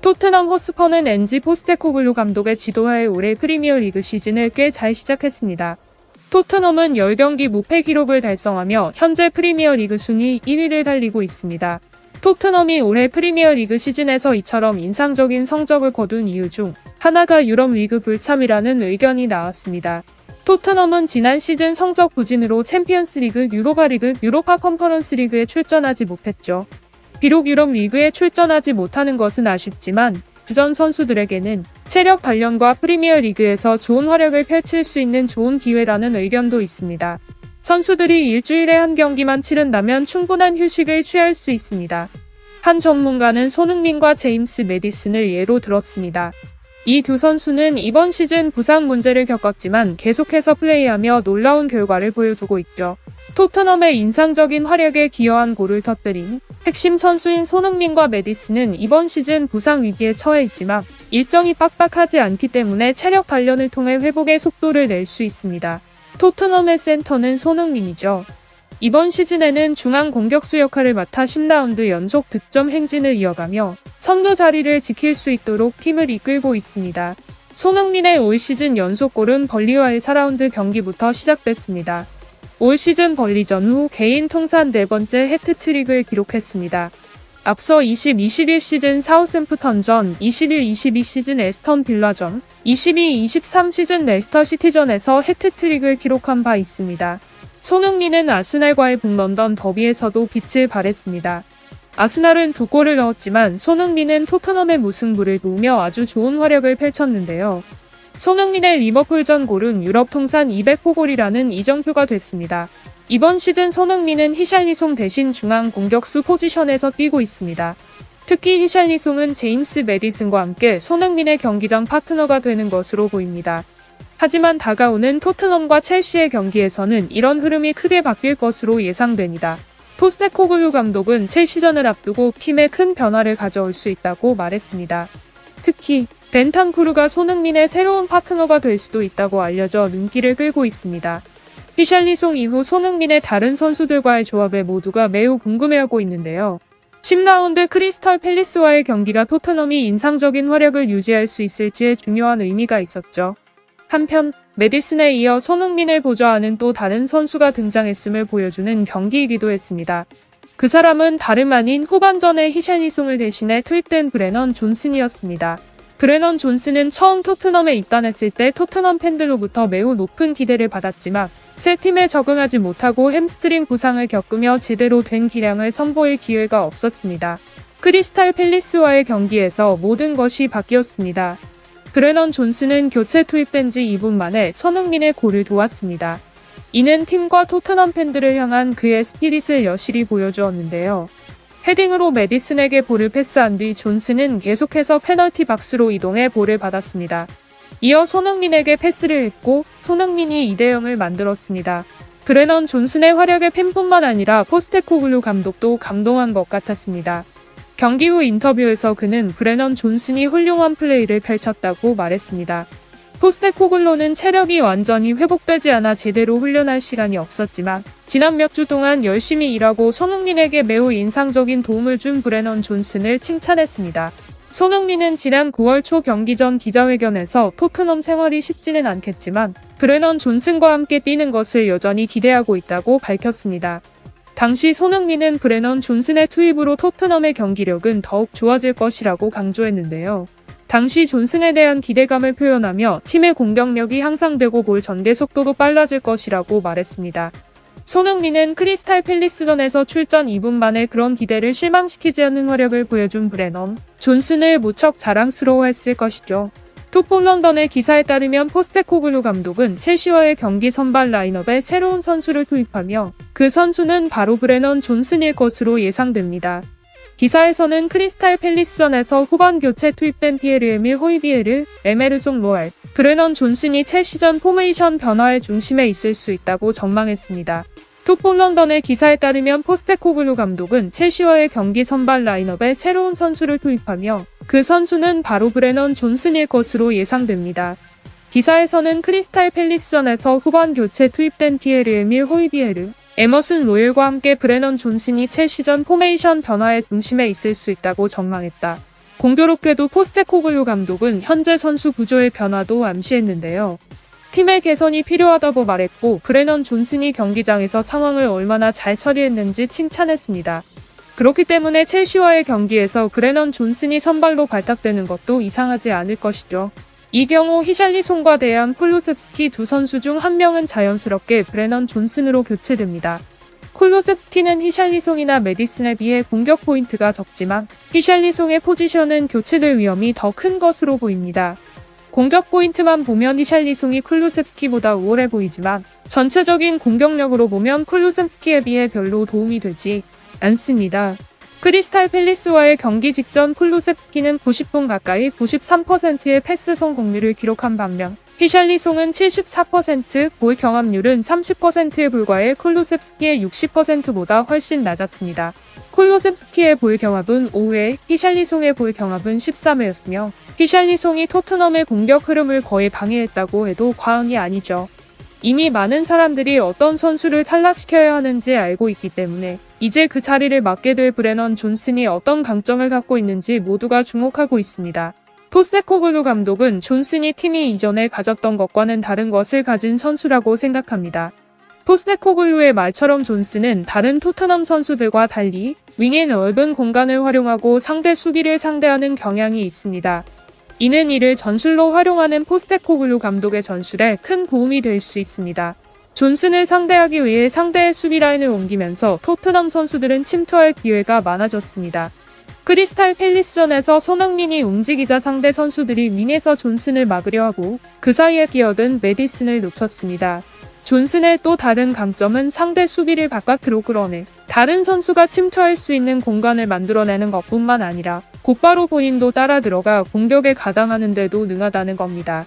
토트넘 호스퍼는 엔지 포스테코글루 감독의 지도하에 올해 프리미어리그 시즌을 꽤 잘 시작했습니다. 토트넘은 10경기 무패 기록을 달성하며 현재 프리미어리그 순위 1위를 달리고 있습니다. 토트넘이 올해 프리미어리그 시즌에서 이처럼 인상적인 성적을 거둔 이유 중 하나가 유럽 리그 불참이라는 의견이 나왔습니다. 토트넘은 지난 시즌 성적 부진으로 챔피언스리그, 유로파리그, 유로파 컨퍼런스 리그에 출전하지 못했죠. 비록 유럽 리그에 출전하지 못하는 것은 아쉽지만 주전 선수들에게는 체력 단련과 프리미어리그에서 좋은 활약을 펼칠 수 있는 좋은 기회라는 의견도 있습니다. 선수들이 일주일에 한 경기만 치른다면 충분한 휴식을 취할 수 있습니다. 한 전문가는 손흥민과 제임스 매디슨을 예로 들었습니다. 이 두 선수는 이번 시즌 부상 문제를 겪었지만 계속해서 플레이하며 놀라운 결과를 보여주고 있죠. 토트넘의 인상적인 활약에 기여한 골을 터뜨린 핵심 선수인 손흥민과 매디슨은 이번 시즌 부상 위기에 처해 있지만 일정이 빡빡하지 않기 때문에 체력 단련을 통해 회복의 속도를 낼 수 있습니다. 토트넘의 센터는 손흥민이죠. 이번 시즌에는 중앙 공격수 역할을 맡아 10라운드 연속 득점 행진을 이어가며 선두 자리를 지킬 수 있도록 팀을 이끌고 있습니다. 손흥민의 올 시즌 연속골은 벌리와의 4라운드 경기부터 시작됐습니다. 올 시즌 벌리전 후 개인 통산 4번째 해트트릭을 기록했습니다. 앞서 20-21 시즌 사우샘프턴전, 21-22 시즌 에스턴 빌라전, 22-23 시즌 레스터 시티전에서 해트트릭을 기록한 바 있습니다. 손흥민은 아스날과의 북런던 더비에서도 빛을 발했습니다. 아스날은 2골을 넣었지만 손흥민은 토트넘의 무승부를 놓으며 아주 좋은 활약을 펼쳤는데요. 손흥민의 리버풀전 골은 유럽 통산 200호 골이라는 이정표가 됐습니다. 이번 시즌 손흥민은 히샬리송 대신 중앙 공격수 포지션에서 뛰고 있습니다. 특히 히샬리송은 제임스 매디슨과 함께 손흥민의 경기장 파트너가 되는 것으로 보입니다. 하지만 다가오는 토트넘과 첼시의 경기에서는 이런 흐름이 크게 바뀔 것으로 예상됩니다. 포스테코글루 감독은 첼시전을 앞두고 팀에 큰 변화를 가져올 수 있다고 말했습니다. 특히 벤탄쿠르가 손흥민의 새로운 파트너가 될 수도 있다고 알려져 눈길을 끌고 있습니다. 히샬리송 이후 손흥민의 다른 선수들과의 조합에 모두가 매우 궁금해하고 있는데요. 10라운드 크리스털 팰리스와의 경기가 토트넘이 인상적인 활약을 유지할 수 있을지에 중요한 의미가 있었죠. 한편 매디슨에 이어 손흥민을 보좌하는 또 다른 선수가 등장했음을 보여주는 경기이기도 했습니다. 그 사람은 다름 아닌 후반전에 히샬리송을 대신해 투입된 브레넌 존슨이었습니다. 브레넌 존슨은 처음 토트넘에 입단했을 때 토트넘 팬들로부터 매우 높은 기대를 받았지만 새 팀에 적응하지 못하고 햄스트링 부상을 겪으며 제대로 된 기량을 선보일 기회가 없었습니다. 크리스탈 팰리스와의 경기에서 모든 것이 바뀌었습니다. 브레넌 존슨은 교체 투입된 지 2분 만에 손흥민의 골을 도왔습니다. 이는 팀과 토트넘 팬들을 향한 그의 스피릿을 여실히 보여주었는데요. 헤딩으로 매디슨에게 볼을 패스한 뒤 존슨은 계속해서 페널티 박스로 이동해 볼을 받았습니다. 이어 손흥민에게 패스를 했고 손흥민이 2대0을 만들었습니다. 브레넌 존슨의 활약에 팬뿐만 아니라 포스테코글루 감독도 감동한 것 같았습니다. 경기 후 인터뷰에서 그는 브레넌 존슨이 훌륭한 플레이를 펼쳤다고 말했습니다. 포스테코글루는 체력이 완전히 회복되지 않아 제대로 훈련할 시간이 없었지만 지난 몇 주 동안 열심히 일하고 손흥민에게 매우 인상적인 도움을 준 브레넌 존슨을 칭찬했습니다. 손흥민은 지난 9월 초 경기 전 기자회견에서 토트넘 생활이 쉽지는 않겠지만 브레넌 존슨과 함께 뛰는 것을 여전히 기대하고 있다고 밝혔습니다. 당시 손흥민은 브레넌 존슨의 투입으로 토트넘의 경기력은 더욱 좋아질 것이라고 강조했는데요. 당시 존슨에 대한 기대감을 표현하며 팀의 공격력이 향상되고 볼 전개 속도도 빨라질 것이라고 말했습니다. 손흥민은 크리스탈 팰리스전에서 출전 2분 만에 그런 기대를 실망시키지 않는 활약을 보여준 브레넌 존슨을 무척 자랑스러워했을 것이죠. 풋볼 런던의 기사에 따르면 포스테코글루 감독은 첼시와의 경기 선발 라인업에 새로운 선수를 투입하며 그 선수는 바로 브레넌 존슨일 것으로 예상됩니다. 기사에서는 크리스탈 팰리스전에서 후반 교체 투입된 피에르-에밀 호이비에르, 에메르송 로알, 브레넌 존슨이 첼시전 포메이션 변화의 중심에 있을 수 있다고 전망했습니다. 풋볼 런던의 기사에 따르면 포스테코글루 감독은 첼시와의 경기 선발 라인업에 새로운 선수를 투입하며 그 선수는 바로 브레넌 존슨일 것으로 예상됩니다. 기사에서는 크리스탈 팰리스전에서 후반 교체 투입된 피에르-에밀 호이비에르, 에머슨 로열과 함께 브레넌 존슨이 첼시전 포메이션 변화의 중심에 있을 수 있다고 전망했다. 공교롭게도 포스테코글루 감독은 현재 선수 구조의 변화도 암시했는데요. 팀의 개선이 필요하다고 말했고 브레넌 존슨이 경기장에서 상황을 얼마나 잘 처리했는지 칭찬했습니다. 그렇기 때문에 첼시와의 경기에서 브레넌 존슨이 선발로 발탁되는 것도 이상하지 않을 것이죠. 이 경우 히샬리송과 대한 쿨루셉스키 두 선수 중 한 명은 자연스럽게 브레넌 존슨으로 교체됩니다. 쿨루셉스키는 히샬리송이나 메디슨에 비해 공격 포인트가 적지만 히샬리송의 포지션은 교체될 위험이 더 큰 것으로 보입니다. 공격 포인트만 보면 히샬리송이 쿨루셉스키보다 우월해 보이지만 전체적인 공격력으로 보면 쿨루셉스키에 비해 별로 도움이 되지 않습니다. 크리스탈 팰리스와의 경기 직전 쿨루셉스키는 90분 가까이 93%의 패스 성공률을 기록한 반면 히샬리송은 74%, 볼 경합률은 30%에 불과해 쿨루셉스키의 60%보다 훨씬 낮았습니다. 쿨루셉스키의 볼 경합은 5회, 히샬리송의 볼 경합은 13회였으며 히샬리송이 토트넘의 공격 흐름을 거의 방해했다고 해도 과언이 아니죠. 이미 많은 사람들이 어떤 선수를 탈락시켜야 하는지 알고 있기 때문에 이제 그 자리를 맡게 될 브레넌 존슨이 어떤 강점을 갖고 있는지 모두가 주목하고 있습니다. 포스테코글루 감독은 존슨이 팀이 이전에 가졌던 것과는 다른 것을 가진 선수라고 생각합니다. 포스테코글루의 말처럼 존슨은 다른 토트넘 선수들과 달리 윙의 넓은 공간을 활용하고 상대 수비를 상대하는 경향이 있습니다. 이는 이를 전술로 활용하는 포스테코글루 감독의 전술에 큰 도움이 될 수 있습니다. 존슨을 상대하기 위해 상대의 수비 라인을 옮기면서 토트넘 선수들은 침투할 기회가 많아졌습니다. 크리스탈 팰리스전에서 손흥민이 움직이자 상대 선수들이 윙에서 존슨을 막으려 하고 그 사이에 끼어든 메디슨을 놓쳤습니다. 존슨의 또 다른 강점은 상대 수비를 바깥으로 끌어내 다른 선수가 침투할 수 있는 공간을 만들어내는 것뿐만 아니라 곧바로 본인도 따라 들어가 공격에 가담하는 데도 능하다는 겁니다.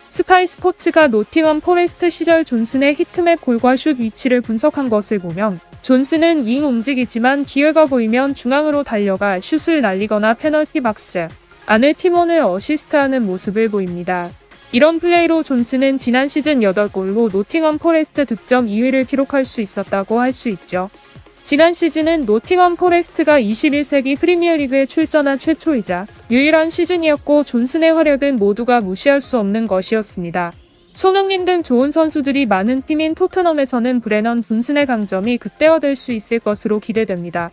스카이 스포츠가 노팅엄 포레스트 시절 존슨의 히트맵 골과 슛 위치를 분석한 것을 보면 존슨은 윙 움직이지만 기회가 보이면 중앙으로 달려가 슛을 날리거나 페널티 박스 안에 팀원을 어시스트하는 모습을 보입니다. 이런 플레이로 존슨은 지난 시즌 8골로 노팅엄 포레스트 득점 2위를 기록할 수 있었다고 할 수 있죠. 지난 시즌은 노팅엄 포레스트가 21세기 프리미어리그에 출전한 최초이자 유일한 시즌이었고 존슨의 활약은 모두가 무시할 수 없는 것이었습니다. 손흥민 등 좋은 선수들이 많은 팀인 토트넘에서는 브레넌 존슨의 강점이 극대화될 수 있을 것으로 기대됩니다.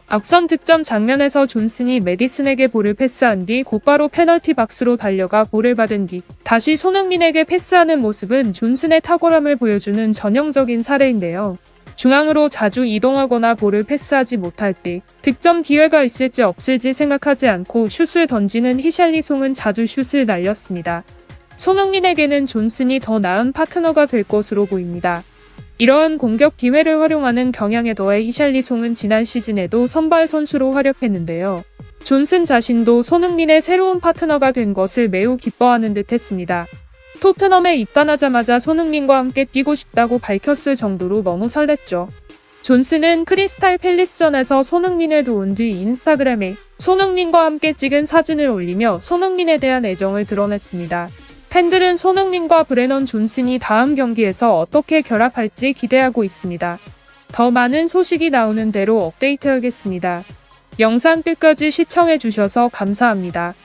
앞선 득점 장면에서 존슨이 메디슨에게 볼을 패스한 뒤 곧바로 페널티 박스로 달려가 볼을 받은 뒤 다시 손흥민에게 패스하는 모습은 존슨의 탁월함을 보여주는 전형적인 사례인데요. 중앙으로 자주 이동하거나 볼을 패스하지 못할 때 득점 기회가 있을지 없을지 생각하지 않고 슛을 던지는 히샬리송은 자주 슛을 날렸습니다. 손흥민에게는 존슨이 더 나은 파트너가 될 것으로 보입니다. 이러한 공격 기회를 활용하는 경향에 더해 히샬리송은 지난 시즌에도 선발 선수로 활약했는데요. 존슨 자신도 손흥민의 새로운 파트너가 된 것을 매우 기뻐하는 듯 했습니다. 토트넘에 입단하자마자 손흥민과 함께 뛰고 싶다고 밝혔을 정도로 너무 설렜죠. 존슨은 크리스탈 팰리스전에서 손흥민을 도운 뒤 인스타그램에 손흥민과 함께 찍은 사진을 올리며 손흥민에 대한 애정을 드러냈습니다. 팬들은 손흥민과 브레넌 존슨이 다음 경기에서 어떻게 결합할지 기대하고 있습니다. 더 많은 소식이 나오는 대로 업데이트하겠습니다. 영상 끝까지 시청해주셔서 감사합니다.